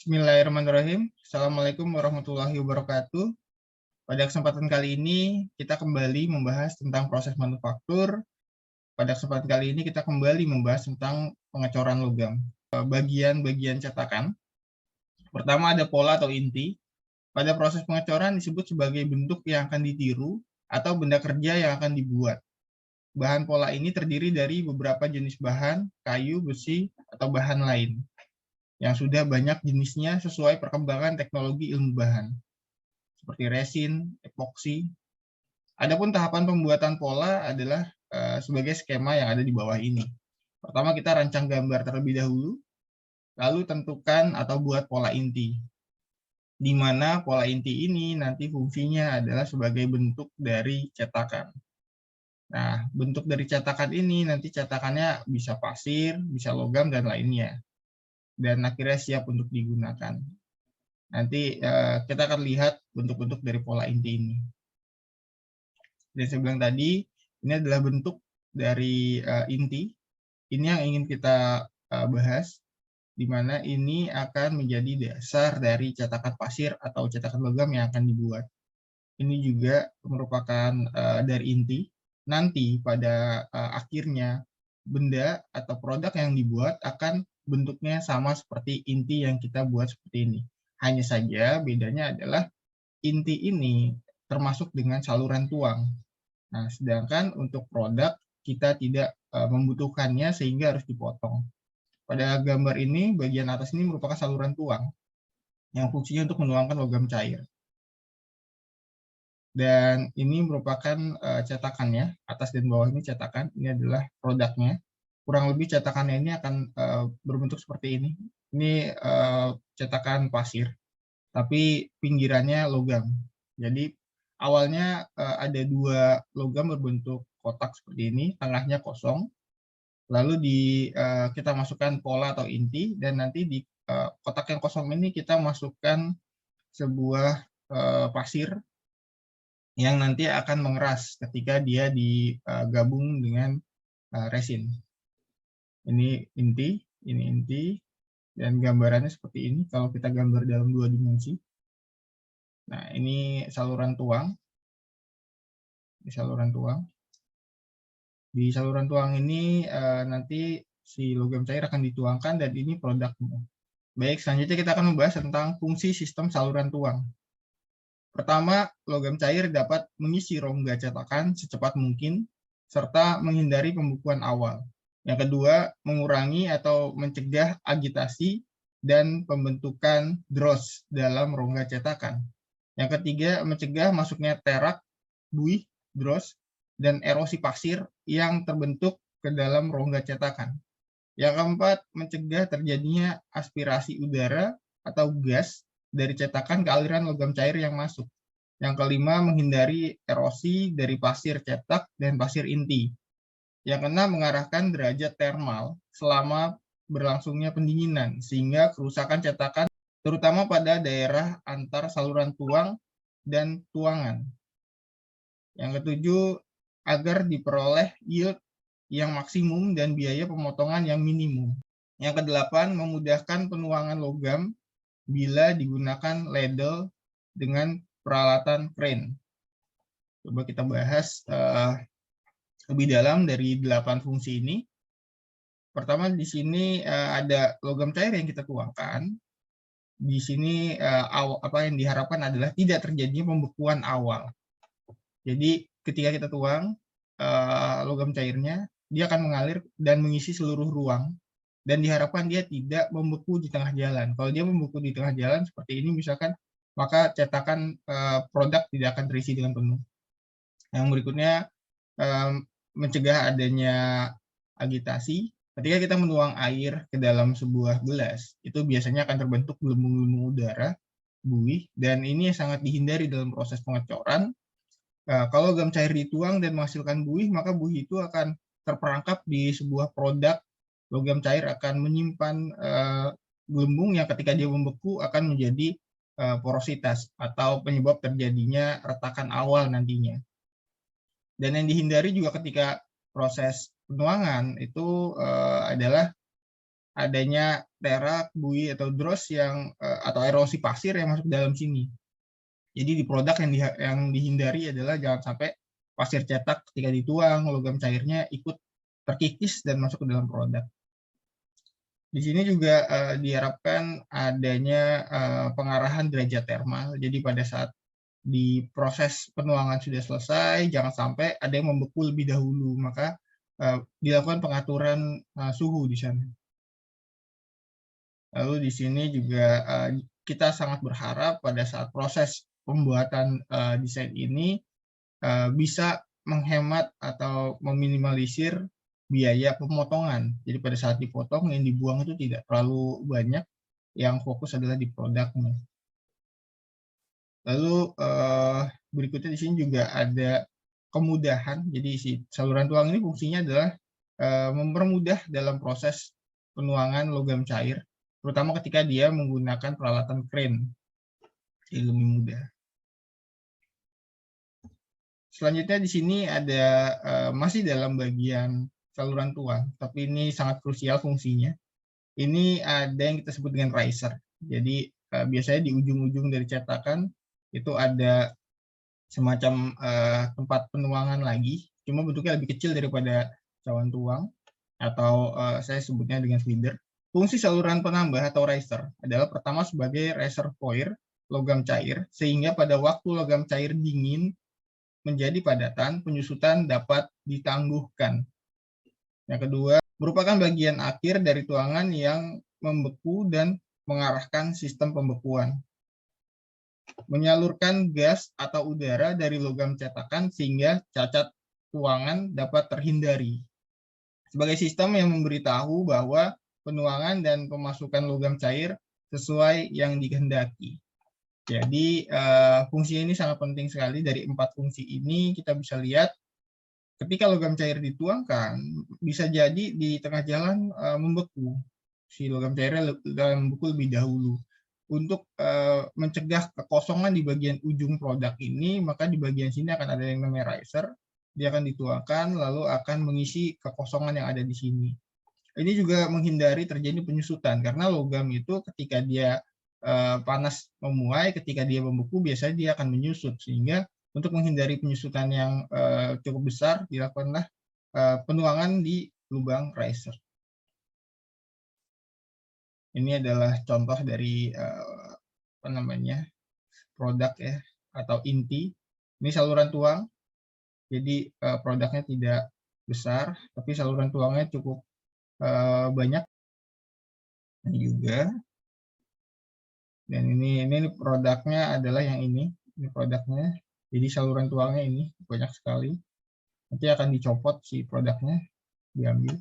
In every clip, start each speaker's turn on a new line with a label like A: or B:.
A: Bismillahirrahmanirrahim. Assalamualaikum warahmatullahi wabarakatuh. Pada kesempatan kali ini kita kembali membahas tentang proses manufaktur. Pada kesempatan kali ini kita kembali membahas tentang pengecoran logam. Bagian-bagian cetakan. Pertama ada pola atau inti. Pada proses pengecoran disebut sebagai bentuk yang akan ditiru atau benda kerja yang akan dibuat. Bahan pola ini terdiri dari beberapa jenis bahan, kayu, besi, atau bahan lain yang sudah banyak jenisnya sesuai perkembangan teknologi ilmu bahan, seperti resin, epoksi. Adapun tahapan pembuatan pola adalah sebagai skema yang ada di bawah ini. Pertama kita rancang gambar terlebih dahulu, lalu tentukan atau buat pola inti, di mana pola inti ini nanti fungsinya adalah sebagai bentuk dari cetakan. Nah, bentuk dari cetakan ini nanti cetakannya bisa pasir, bisa logam, dan lainnya. Dan akhirnya siap untuk digunakan. Nanti kita akan lihat bentuk-bentuk dari pola inti ini. Dan saya bilang tadi, ini adalah bentuk dari inti. Ini yang ingin kita bahas, di mana ini akan menjadi dasar dari cetakan pasir atau cetakan logam yang akan dibuat. Ini juga merupakan dari inti. Nanti pada akhirnya, benda atau produk yang dibuat akan bentuknya sama seperti inti yang kita buat seperti ini. Hanya saja bedanya adalah inti ini termasuk dengan saluran tuang. Nah, sedangkan untuk produk kita tidak membutuhkannya sehingga harus dipotong. Pada gambar ini, bagian atas ini merupakan saluran tuang yang fungsinya untuk menuangkan logam cair. Dan ini merupakan cetakannya, atas dan bawah ini cetakan, ini adalah produknya. Kurang lebih cetakannya ini akan berbentuk seperti ini. Ini cetakan pasir, tapi pinggirannya logam. Jadi awalnya ada dua logam berbentuk kotak seperti ini, tengahnya kosong. Lalu kita masukkan pola atau inti, dan nanti di kotak yang kosong ini kita masukkan sebuah pasir yang nanti akan mengeras ketika dia digabung dengan resin. Ini inti, dan gambarannya seperti ini kalau kita gambar dalam 2 dimensi. Nah, ini saluran tuang. Di saluran tuang. Di saluran tuang ini nanti si logam cair akan dituangkan, dan ini produknya. Baik, selanjutnya kita akan membahas tentang fungsi sistem saluran tuang. Pertama, logam cair dapat mengisi rongga cetakan secepat mungkin, serta menghindari pembekuan awal. Yang kedua, mengurangi atau mencegah agitasi dan pembentukan dross dalam rongga cetakan. Yang ketiga, mencegah masuknya terak, buih, dross, dan erosi pasir yang terbentuk ke dalam rongga cetakan. Yang keempat, mencegah terjadinya aspirasi udara atau gas dari cetakan ke aliran logam cair yang masuk. Yang kelima, menghindari erosi dari pasir cetak dan pasir inti. Yang keenam, mengarahkan derajat termal selama berlangsungnya pendinginan, sehingga kerusakan cetakan terutama pada daerah antar saluran tuang dan tuangan. Yang ketujuh, agar diperoleh yield yang maksimum dan biaya pemotongan yang minimum. Yang kedelapan, memudahkan penuangan logam bila digunakan ladle dengan peralatan crane. Coba kita bahas lebih dalam dari 8 fungsi ini. Pertama, di sini ada logam cair yang kita tuangkan. Di sini apa yang diharapkan adalah tidak terjadinya pembekuan awal. Jadi ketika kita tuang logam cairnya, dia akan mengalir dan mengisi seluruh ruang, dan diharapkan dia tidak membeku di tengah jalan. Kalau dia membeku di tengah jalan seperti ini misalkan, maka cetakan produk tidak akan terisi dengan penuh. Yang berikutnya, mencegah adanya agitasi. Ketika kita menuang air ke dalam sebuah gelas, itu biasanya akan terbentuk gelembung-gelembung udara, buih, dan ini sangat dihindari dalam proses pengecoran. Kalau logam cair dituang dan menghasilkan buih, maka buih itu akan terperangkap di sebuah produk. Logam cair akan menyimpan gelembung yang ketika dia membeku akan menjadi porositas atau penyebab terjadinya retakan awal nantinya. Dan yang dihindari juga ketika proses penuangan itu adalah adanya terak, buih, atau dross atau erosi pasir yang masuk ke dalam sini. Jadi di produk yang dihindari adalah jangan sampai pasir cetak ketika dituang, logam cairnya ikut terkikis dan masuk ke dalam produk. Di sini juga diharapkan adanya pengarahan derajat termal. Jadi pada saat di proses penuangan sudah selesai, jangan sampai ada yang membeku lebih dahulu, maka dilakukan pengaturan suhu di sana. Lalu di sini juga kita sangat berharap pada saat proses pembuatan desain ini bisa menghemat atau meminimalisir biaya pemotongan. Jadi pada saat dipotong yang dibuang itu tidak terlalu banyak, yang fokus adalah di produknya. Lalu berikutnya di sini juga ada kemudahan. Jadi si saluran tuang ini fungsinya adalah mempermudah dalam proses penuangan logam cair, terutama ketika dia menggunakan peralatan crane. Jadi lebih mudah. Selanjutnya di sini ada masih dalam bagian saluran tuang, tapi ini sangat krusial fungsinya. Ini ada yang kita sebut dengan riser. Jadi biasanya di ujung-ujung dari cetakan itu ada semacam tempat penuangan lagi, cuma bentuknya lebih kecil daripada cawan tuang, atau saya sebutnya dengan feeder. Fungsi saluran penambah atau riser adalah pertama sebagai reservoir logam cair, sehingga pada waktu logam cair dingin menjadi padatan, penyusutan dapat ditangguhkan. Yang kedua, merupakan bagian akhir dari tuangan yang membeku dan mengarahkan sistem pembekuan. Menyalurkan gas atau udara dari logam cetakan sehingga cacat tuangan dapat terhindari. Sebagai sistem yang memberitahu bahwa penuangan dan pemasukan logam cair sesuai yang dikehendaki. Jadi fungsi ini sangat penting sekali. Dari 4 fungsi ini kita bisa lihat ketika logam cair dituangkan bisa jadi di tengah jalan membeku. Si logam cairnya membeku lebih dahulu. Untuk mencegah kekosongan di bagian ujung produk ini, maka di bagian sini akan ada yang namanya riser. Dia akan dituangkan lalu akan mengisi kekosongan yang ada di sini. Ini juga menghindari terjadi penyusutan karena logam itu ketika dia panas memuai, ketika dia membeku biasanya dia akan menyusut, sehingga untuk menghindari penyusutan yang cukup besar dilakukanlah penuangan di lubang riser. Ini adalah contoh dari produk ya atau inti. Ini saluran tuang. Jadi produknya tidak besar, tapi saluran tuangnya cukup banyak. Ini juga. Dan ini produknya adalah yang ini produknya. Jadi saluran tuangnya ini banyak sekali. Nanti akan dicopot si produknya, diambil.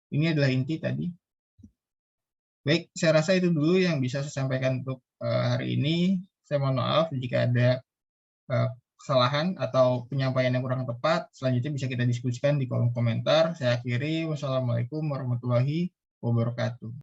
A: Ini adalah inti tadi. Baik, saya rasa itu dulu yang bisa saya sampaikan untuk hari ini. Saya mohon maaf jika ada kesalahan atau penyampaian yang kurang tepat. Selanjutnya bisa kita diskusikan di kolom komentar. Saya akhiri. Wassalamualaikum warahmatullahi wabarakatuh.